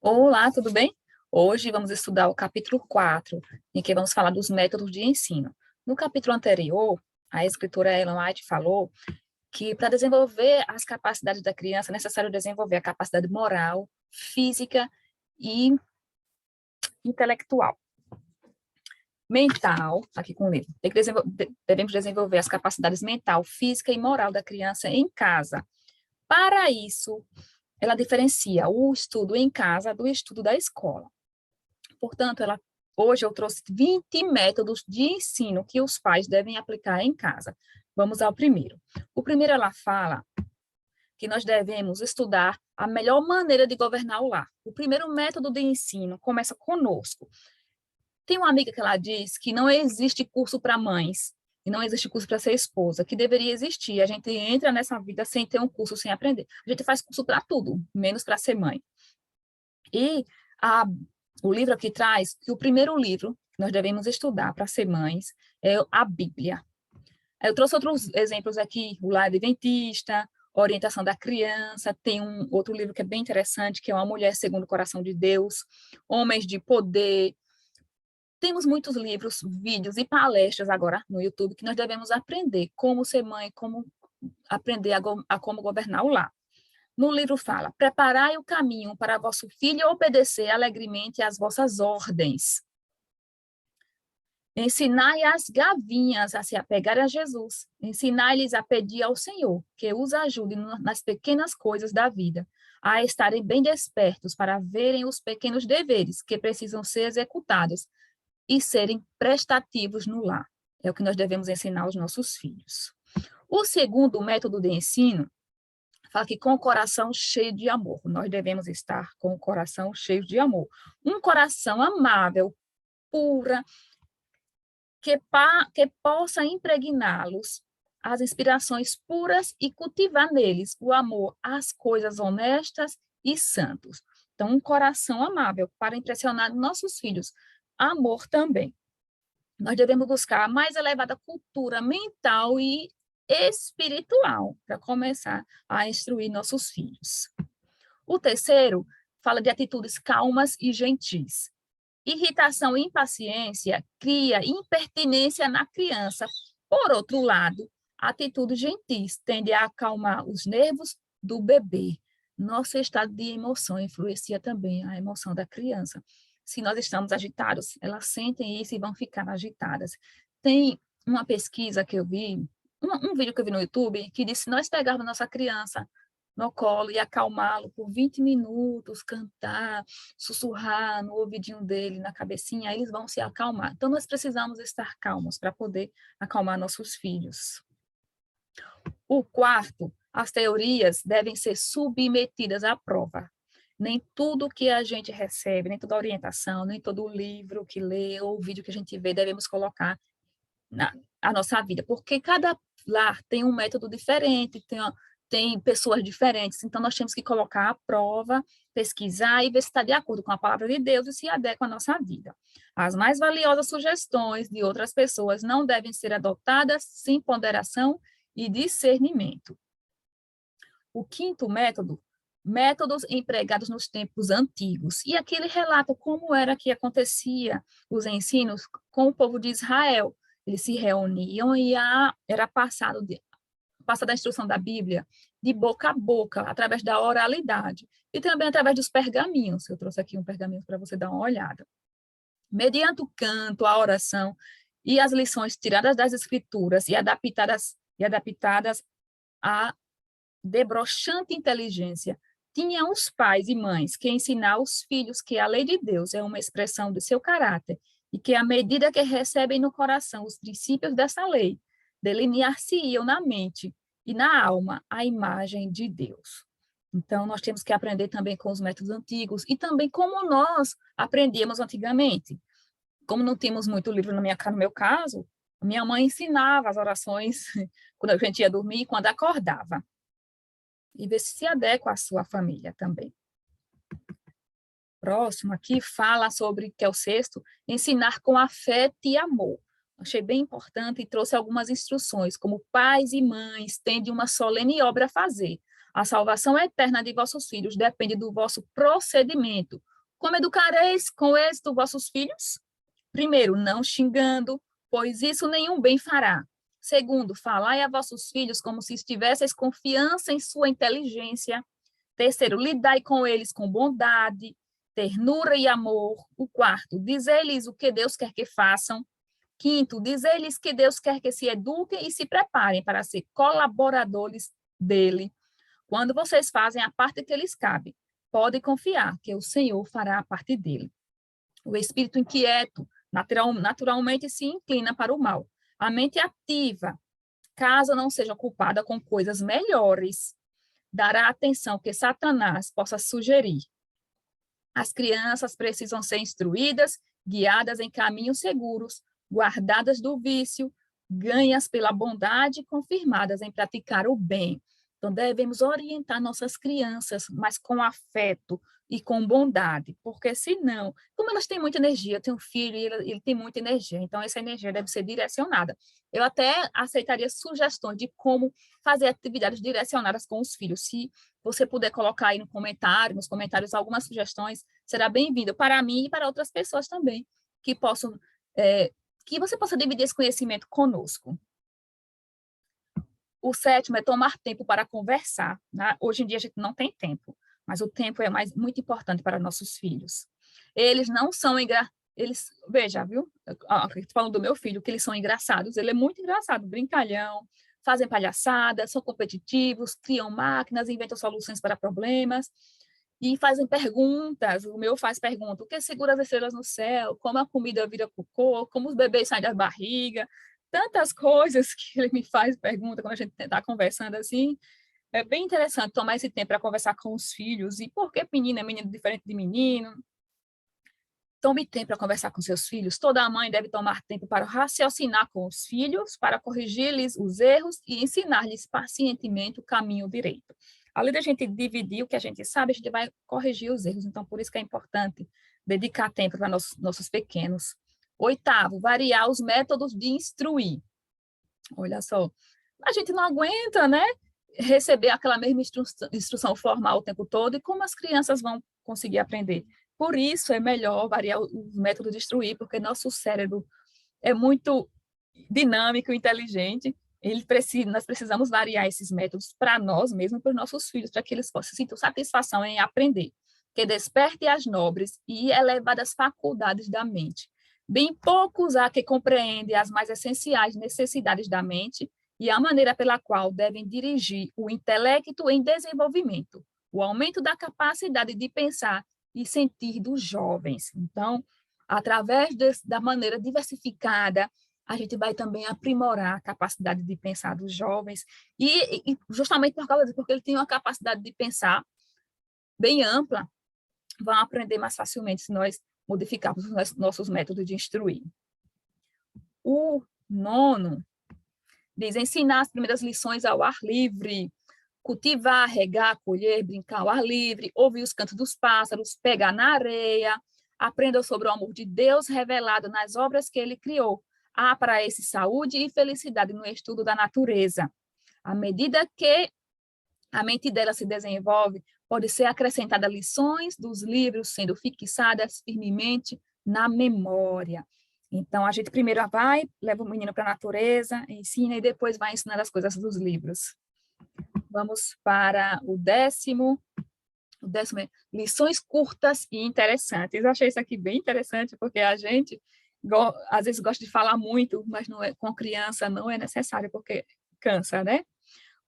Olá, tudo bem? Hoje vamos estudar o capítulo 4, em que vamos falar dos métodos de ensino. No capítulo anterior, a escritora Ellen White falou que para desenvolver as capacidades da criança é necessário desenvolver a capacidade moral, física e intelectual. Mental, aqui com o livro, devemos desenvolver as capacidades mental, física e moral da criança em casa. Para isso, ela diferencia o estudo em casa do estudo da escola. Portanto, hoje eu trouxe 20 métodos de ensino que os pais devem aplicar em casa. Vamos ao primeiro. O primeiro, ela fala que nós devemos estudar a melhor maneira de governar o lar. O primeiro método de ensino começa conosco. Tem uma amiga que ela diz que não existe curso para mães e não existe curso para ser esposa, que deveria existir. A gente entra nessa vida sem ter um curso, sem aprender. A gente faz curso para tudo, menos para ser mãe. E o livro aqui traz que o primeiro livro que nós devemos estudar para ser mães é a Bíblia. Eu trouxe outros exemplos aqui, o Lar Adventista, Orientação da Criança, tem um outro livro que é bem interessante, que é Uma Mulher Segundo o Coração de Deus, Homens de Poder. Temos muitos livros, vídeos e palestras agora no YouTube que nós devemos aprender como ser mãe, como aprender a como governar o lar. No livro fala, preparai o caminho para vosso filho obedecer alegremente às vossas ordens. Ensinai as gavinhas a se apegar a Jesus. Ensinai-lhes a pedir ao Senhor, que os ajude nas pequenas coisas da vida, a estarem bem despertos para verem os pequenos deveres que precisam ser executados e serem prestativos no lar. É o que nós devemos ensinar aos nossos filhos. O segundo método de ensino fala que com o coração cheio de amor. Nós devemos estar com o coração cheio de amor. Um coração amável, pura, que possa impregná-los as inspirações puras e cultivar neles o amor às coisas honestas e santos. Então, um coração amável para impressionar nossos filhos. Amor também. Nós devemos buscar a mais elevada cultura mental e espiritual para começar a instruir nossos filhos. O terceiro fala de atitudes calmas e gentis. Irritação e impaciência cria impertinência na criança. Por outro lado, atitudes gentis tendem a acalmar os nervos do bebê. Nosso estado de emoção influencia também a emoção da criança. Se nós estamos agitados, elas sentem isso e vão ficar agitadas. Tem uma pesquisa que eu vi, um vídeo que eu vi no YouTube, que disse que nós pegávamos nossa criança no colo e acalmá-lo por 20 minutos, cantar, sussurrar no ouvidinho dele, na cabecinha, aí eles vão se acalmar. Então, nós precisamos estar calmos para poder acalmar nossos filhos. O quarto, as teorias devem ser submetidas à prova. Nem tudo que a gente recebe, nem toda orientação, nem todo livro que lê ou vídeo que a gente vê, devemos colocar na nossa vida, porque cada lar tem um método diferente, tem pessoas diferentes, então nós temos que colocar à prova, pesquisar e ver se está de acordo com a palavra de Deus e se adequa à nossa vida. As mais valiosas sugestões de outras pessoas não devem ser adotadas sem ponderação e discernimento. O quinto método, métodos empregados nos tempos antigos. E aqui ele relata como era que acontecia os ensinos com o povo de Israel. Eles se reuniam e era passada a instrução da Bíblia de boca a boca, através da oralidade, e também através dos pergaminhos. Eu trouxe aqui um pergaminho para você dar uma olhada. Mediante o canto, a oração e as lições tiradas das Escrituras e adaptadas à debrochante inteligência, tinham os pais e mães que ensinar aos filhos que a lei de Deus é uma expressão do seu caráter e que, à medida que recebem no coração os princípios dessa lei, delinear-se-iam na mente e na alma a imagem de Deus. Então, nós temos que aprender também com os métodos antigos e também como nós aprendíamos antigamente. Como não tínhamos muito livro no meu caso, minha mãe ensinava as orações quando a gente ia dormir e quando acordava. E ver se adequa à sua família também. Próximo aqui fala sobre, que é o sexto, ensinar com afeto e amor. Achei bem importante e trouxe algumas instruções, como pais e mães têm uma solene obra a fazer. A salvação eterna de vossos filhos depende do vosso procedimento. Como educareis com êxito vossos filhos? Primeiro, não xingando, pois isso nenhum bem fará. Segundo, falai a vossos filhos como se estivesseis confiança em sua inteligência. Terceiro, lidai com eles com bondade, ternura e amor. O quarto, dizei-lhes o que Deus quer que façam. Quinto, dizei-lhes que Deus quer que se eduquem e se preparem para ser colaboradores dele. Quando vocês fazem a parte que lhes cabe, podem confiar que o Senhor fará a parte dele. O espírito inquieto naturalmente se inclina para o mal. A mente ativa, caso não seja ocupada com coisas melhores, dará atenção que Satanás possa sugerir. As crianças precisam ser instruídas, guiadas em caminhos seguros, guardadas do vício, ganhas pela bondade e confirmadas em praticar o bem. Então, devemos orientar nossas crianças, mas com afeto e com bondade, porque senão, como elas têm muita energia, eu tenho um filho e ele tem muita energia, então essa energia deve ser direcionada. Eu até aceitaria sugestões de como fazer atividades direcionadas com os filhos. Se você puder colocar aí nos comentários algumas sugestões, será bem-vindo para mim e para outras pessoas também, que possam, que você possa dividir esse conhecimento conosco. O sétimo é tomar tempo para conversar, né? Hoje em dia a gente não tem tempo, mas o tempo é muito importante para nossos filhos. Eles não são eles, veja, viu? Estou falando do meu filho, que eles são engraçados. Ele é muito engraçado, brincalhão, fazem palhaçadas, são competitivos, criam máquinas, inventam soluções para problemas e fazem perguntas. O meu faz pergunta: o que segura as estrelas no céu? Como a comida vira cocô? Como os bebês saem da barriga? Tantas coisas que ele me faz pergunta quando a gente está conversando assim. É bem interessante tomar esse tempo para conversar com os filhos. E por que menino é menino diferente de menino? Tome tempo para conversar com seus filhos. Toda mãe deve tomar tempo para raciocinar com os filhos, para corrigir-lhes os erros e ensinar-lhes pacientemente o caminho direito. Além da gente dividir o que a gente sabe, a gente vai corrigir os erros. Então, por isso que é importante dedicar tempo para nossos pequenos. Oitavo, variar os métodos de instruir. Olha só, a gente não aguenta, né, receber aquela mesma instrução formal o tempo todo, e como as crianças vão conseguir aprender? Por isso é melhor variar os métodos de instruir, porque nosso cérebro é muito dinâmico, inteligente, nós precisamos variar esses métodos para nós mesmos, para os nossos filhos, para que eles possam sentir satisfação em aprender, que desperte as nobres e elevadas faculdades da mente. Bem poucos há que compreendem as mais essenciais necessidades da mente e a maneira pela qual devem dirigir o intelecto em desenvolvimento, o aumento da capacidade de pensar e sentir dos jovens. Então, através da maneira diversificada, a gente vai também aprimorar a capacidade de pensar dos jovens, e justamente por causa disso, porque ele tem uma capacidade de pensar bem ampla, vão aprender mais facilmente se nós modificarmos os nossos métodos de instruir. O nono diz: ensinar as primeiras lições ao ar livre, cultivar, regar, colher, brincar ao ar livre, ouvir os cantos dos pássaros, pegar na areia, aprenda sobre o amor de Deus revelado nas obras que ele criou. Há para esse saúde e felicidade no estudo da natureza. À medida que a mente dela se desenvolve, pode ser acrescentada lições dos livros, sendo fixadas firmemente na memória. Então, a gente primeiro vai, leva o menino para a natureza, ensina, e depois vai ensinar as coisas dos livros. Vamos para o décimo é lições curtas e interessantes. Eu achei isso aqui bem interessante, porque a gente às vezes gosta de falar muito, mas não é, com criança não é necessário, porque cansa, né?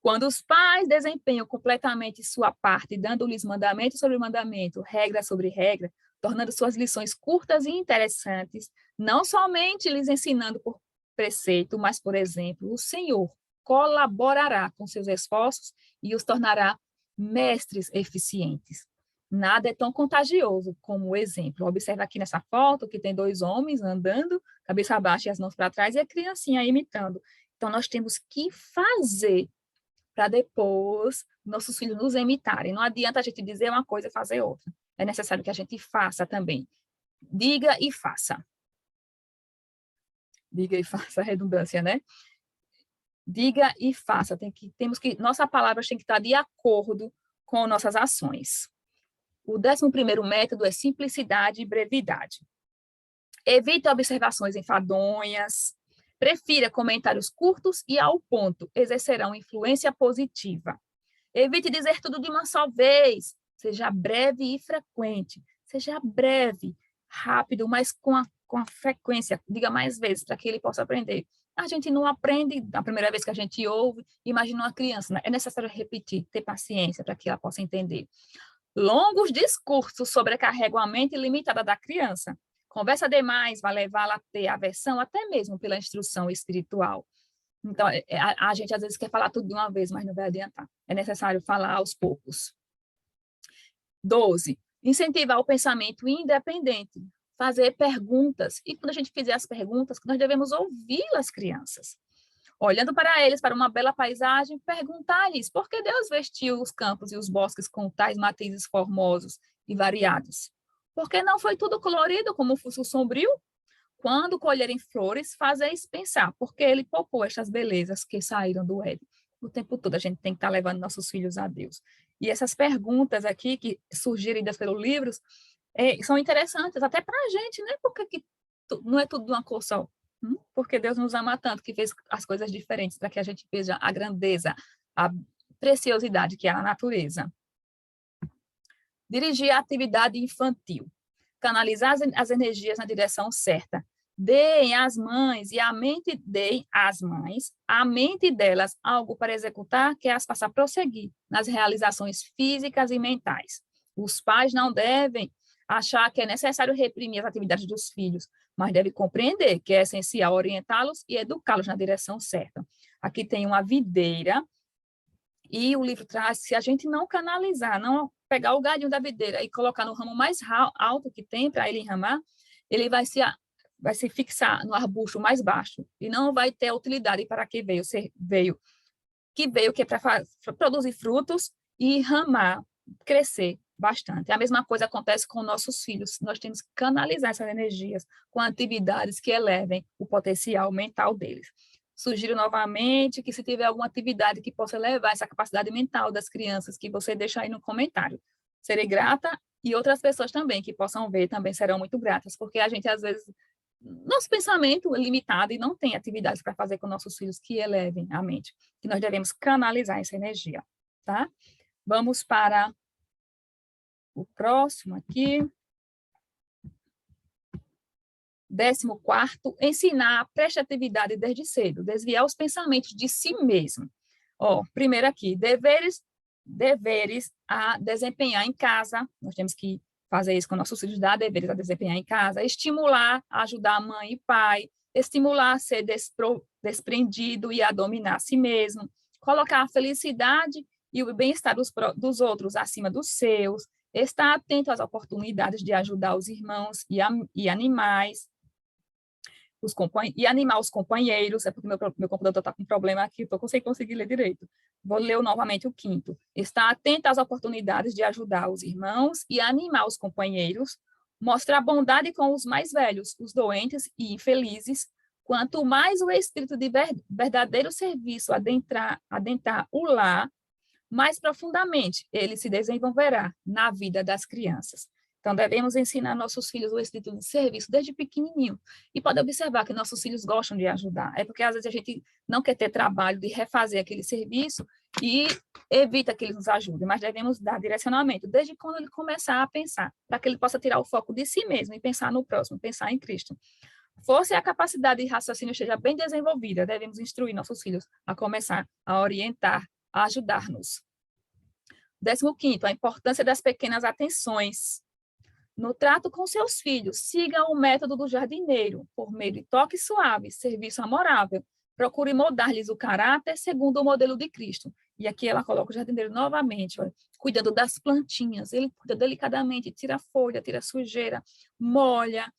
Quando os pais desempenham completamente sua parte, dando-lhes mandamento sobre mandamento, regra sobre regra, tornando suas lições curtas e interessantes, não somente lhes ensinando por preceito, mas, por exemplo, o Senhor colaborará com seus esforços e os tornará mestres eficientes. Nada é tão contagioso como o exemplo. Observa aqui nessa foto que tem dois homens andando, cabeça baixa e as mãos para trás, e a criancinha imitando. Então, nós temos que fazer para depois nossos filhos nos imitarem. Não adianta a gente dizer uma coisa e fazer outra. É necessário que a gente faça também. Diga e faça. Diga e faça, redundância, né? Diga e faça. Nossa palavra tem que estar de acordo com nossas ações. O 11º método é simplicidade e brevidade. Evite observações enfadonhas, prefira comentários curtos e ao ponto, exercerão influência positiva. Evite dizer tudo de uma só vez, seja breve e frequente. Seja breve, rápido, mas com a frequência, diga mais vezes, para que ele possa aprender. A gente não aprende na primeira vez que a gente ouve, imagina uma criança, né? É necessário repetir, ter paciência para que ela possa entender. Longos discursos sobrecarregam a mente limitada da criança. Conversa demais vai levá-la a ter aversão até mesmo pela instrução espiritual. Então, a gente às vezes quer falar tudo de uma vez, mas não vai adiantar. É necessário falar aos poucos. 12. Incentivar o pensamento independente. Fazer perguntas. E quando a gente fizer as perguntas, nós devemos ouvir as crianças. Olhando para eles, para uma bela paisagem, perguntar-lhes por que Deus vestiu os campos e os bosques com tais matizes formosos e variados? Por que não foi tudo colorido como um fuço sombrio? Quando colherem flores, fazeis pensar, porque ele poupou estas belezas que saíram do Éden. O tempo todo a gente tem que estar levando nossos filhos a Deus. E essas perguntas aqui, que sugeridas pelos livros, são interessantes até para a gente, né? Porque não é tudo de uma cor só. Porque Deus nos ama tanto que fez as coisas diferentes para que a gente veja a grandeza, a preciosidade que é a natureza. Dirigir a atividade infantil. Canalizar as energias na direção certa. Deem às mães a mente delas algo para executar que as faça prosseguir nas realizações físicas e mentais. Os pais não devem achar que é necessário reprimir as atividades dos filhos, mas devem compreender que é essencial orientá-los e educá-los na direção certa. Aqui tem uma videira, e o livro traz, se a gente não canalizar, não pegar o galhinho da videira e colocar no ramo mais alto que tem para ele enramar, ele vai se fixar no arbusto mais baixo e não vai ter utilidade para que veio, que é para produzir frutos e ramar, crescer bastante. A mesma coisa acontece com nossos filhos. Nós temos que canalizar essas energias com atividades que elevem o potencial mental deles. Sugiro novamente que se tiver alguma atividade que possa elevar essa capacidade mental das crianças, que você deixa aí no comentário. Serei grata, e outras pessoas também que possam ver também serão muito gratas, porque a gente às vezes nosso pensamento é limitado e não tem atividades para fazer com nossos filhos que elevem a mente, que nós devemos canalizar essa energia, tá? Vamos para o próximo aqui. 14º, ensinar a prestatividade desde cedo, desviar os pensamentos de si mesmo. Primeiro aqui, deveres a desempenhar em casa, nós temos que fazer isso com nossos filhos, dar deveres a desempenhar em casa, estimular a ajudar a mãe e pai, estimular a ser desprendido e a dominar a si mesmo, colocar a felicidade e o bem-estar dos outros acima dos seus, estar atento às oportunidades de ajudar os irmãos e animais, e animar os companheiros, é porque meu computador está com problema aqui, estou sem conseguir ler direito. Vou ler novamente o 5º. Estar atento às oportunidades de ajudar os irmãos e animar os companheiros, mostrar bondade com os mais velhos, os doentes e infelizes. Quanto mais o espírito de verdadeiro serviço adentrar o lar, mais profundamente ele se desenvolverá na vida das crianças. Então, devemos ensinar nossos filhos o espírito de serviço desde pequenininho. E pode observar que nossos filhos gostam de ajudar. É porque, às vezes, a gente não quer ter trabalho de refazer aquele serviço e evita que eles nos ajudem, mas devemos dar direcionamento desde quando ele começar a pensar, para que ele possa tirar o foco de si mesmo e pensar no próximo, pensar em Cristo. Força e a capacidade de raciocínio esteja bem desenvolvida, devemos instruir nossos filhos a começar a orientar, a ajudar-nos. 15º, a importância das pequenas atenções. No trato com seus filhos, siga o método do jardineiro, por meio de toques suaves, serviço amorável. Procure moldar-lhes o caráter segundo o modelo de Cristo. E aqui ela coloca o jardineiro novamente, olha, cuidando das plantinhas. Ele cuida delicadamente, tira folha, tira sujeira, molha,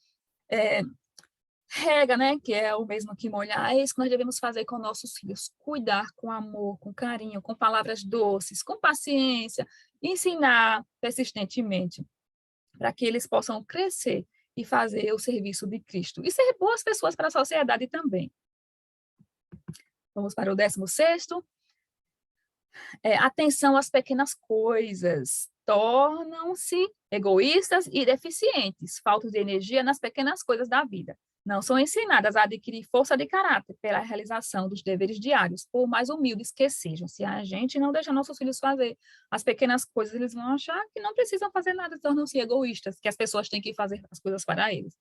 rega, né? Que é o mesmo que molhar. É isso que nós devemos fazer com nossos filhos. Cuidar com amor, com carinho, com palavras doces, com paciência, ensinar persistentemente, para que eles possam crescer e fazer o serviço de Cristo. E ser boas pessoas para a sociedade também. Vamos para o 16º. Atenção às pequenas coisas. tornam-se egoístas e deficientes, faltos de energia nas pequenas coisas da vida. Não são ensinadas a adquirir força de caráter pela realização dos deveres diários, por mais humildes que sejam. Se a gente não deixar nossos filhos fazer as pequenas coisas, eles vão achar que não precisam fazer nada, tornam-se egoístas, que as pessoas têm que fazer as coisas para eles.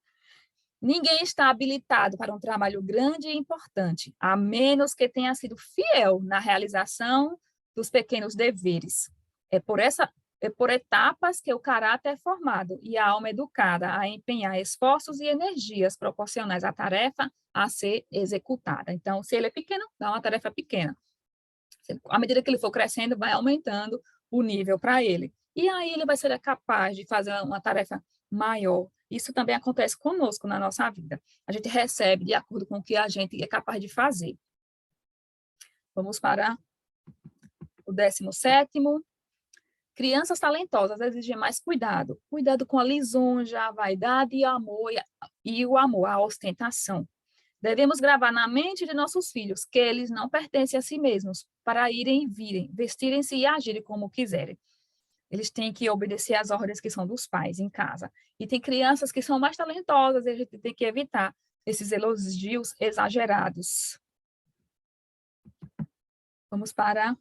Ninguém está habilitado para um trabalho grande e importante, a menos que tenha sido fiel na realização dos pequenos deveres. É por etapas que o caráter é formado e a alma é educada a empenhar esforços e energias proporcionais à tarefa a ser executada. Então, se ele é pequeno, dá uma tarefa pequena. À medida que ele for crescendo, vai aumentando o nível para ele. E aí ele vai ser capaz de fazer uma tarefa maior. Isso também acontece conosco na nossa vida. A gente recebe de acordo com o que a gente é capaz de fazer. Vamos para o 17º. Crianças talentosas exigem mais cuidado. Cuidado com a lisonja, a vaidade e o amor, a ostentação. Devemos gravar na mente de nossos filhos que eles não pertencem a si mesmos, para irem e virem, vestirem-se e agirem como quiserem. Eles têm que obedecer às ordens que são dos pais em casa. E tem crianças que são mais talentosas, e a gente tem que evitar esses elogios exagerados. Vamos para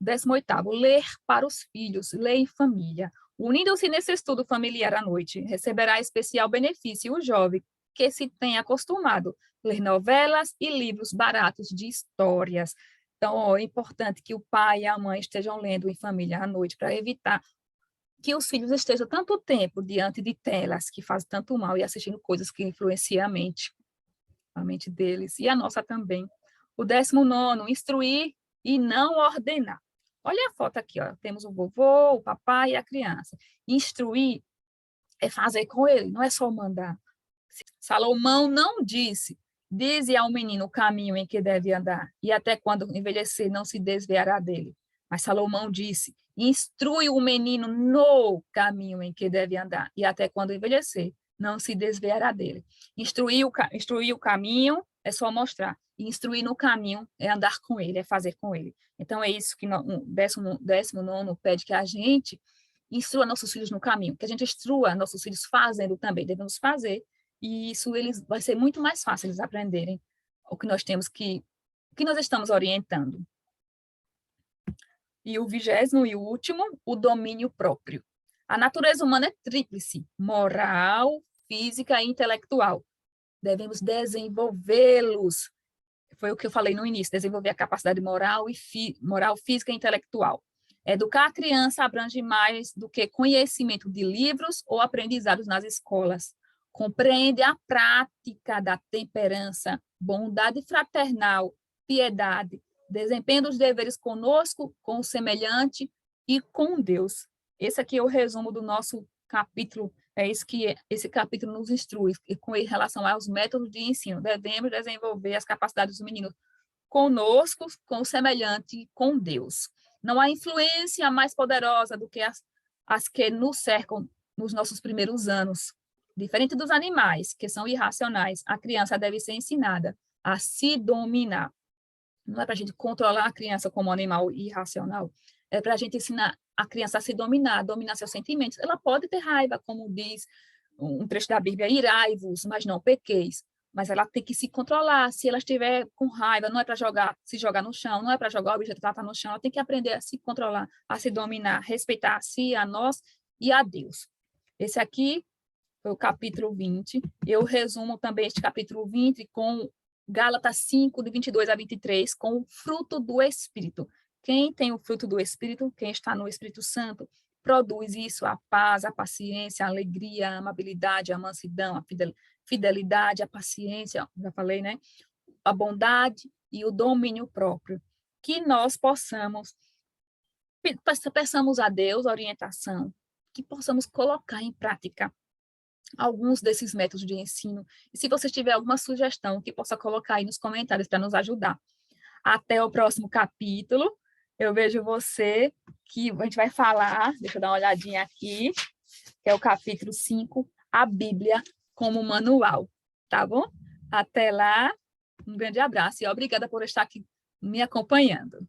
18º, ler para os filhos, ler em família. Unindo-se nesse estudo familiar à noite, receberá especial benefício o jovem que se tem acostumado a ler novelas e livros baratos de histórias. Então, é importante que o pai e a mãe estejam lendo em família à noite para evitar que os filhos estejam tanto tempo diante de telas que fazem tanto mal e assistindo coisas que influenciam a mente deles e a nossa também. O 19º, instruir e não ordenar. Olha a foto aqui, ó. Temos o vovô, o papai e a criança. Instruir é fazer com ele, não é só mandar. Salomão não disse: dize ao menino o caminho em que deve andar, e até quando envelhecer não se desviará dele. Mas Salomão disse: instrui o menino no caminho em que deve andar, e até quando envelhecer não se desviará dele. Instruir o caminho é só mostrar. E instruir no caminho é andar com ele, é fazer com ele. Então, é isso que o 19º pede, que a gente instrua nossos filhos no caminho, que a gente instrua nossos filhos fazendo também, devemos fazer, e isso vai ser muito mais fácil eles aprenderem o que nós temos o que nós estamos orientando. E o 20º e o último, o domínio próprio. A natureza humana é tríplice: moral, física e intelectual. Devemos desenvolvê-los. Foi o que eu falei no início, desenvolver a capacidade moral, física e intelectual. Educar a criança abrange mais do que conhecimento de livros ou aprendizados nas escolas. Compreende a prática da temperança, bondade fraternal, piedade, desempenho dos deveres conosco, com o semelhante e com Deus. Esse aqui é o resumo do nosso capítulo. É isso que esse capítulo nos instrui, com relação aos métodos de ensino. Devemos desenvolver as capacidades do menino conosco, com o semelhante e com Deus. Não há influência mais poderosa do que as que nos cercam nos nossos primeiros anos. Diferente dos animais, que são irracionais, a criança deve ser ensinada a se dominar. Não é para a gente controlar a criança como um animal irracional, é para a gente ensinar a criança a se dominar seus sentimentos. Ela pode ter raiva, como diz um trecho da Bíblia: irai-vos, mas não pequeis. Mas ela tem que se controlar. Se ela estiver com raiva, não é para se jogar no chão, não é para jogar o objeto que está no chão, ela tem que aprender a se controlar, a se dominar, respeitar a si, a nós e a Deus. Esse aqui foi o capítulo 20. Eu resumo também este capítulo 20 com Gálatas 5, de 22 a 23, com o fruto do Espírito. Quem tem o fruto do Espírito, quem está no Espírito Santo, produz isso: a paz, a paciência, a alegria, a amabilidade, a mansidão, a fidelidade, a paciência, já falei, né? A bondade e o domínio próprio. Que nós peçamos a Deus orientação, que possamos colocar em prática alguns desses métodos de ensino. E se você tiver alguma sugestão, que possa colocar aí nos comentários para nos ajudar. Até o próximo capítulo. Eu vejo você, que a gente vai falar, deixa eu dar uma olhadinha aqui, que é o capítulo 5, a Bíblia como manual, tá bom? Até lá, um grande abraço e obrigada por estar aqui me acompanhando.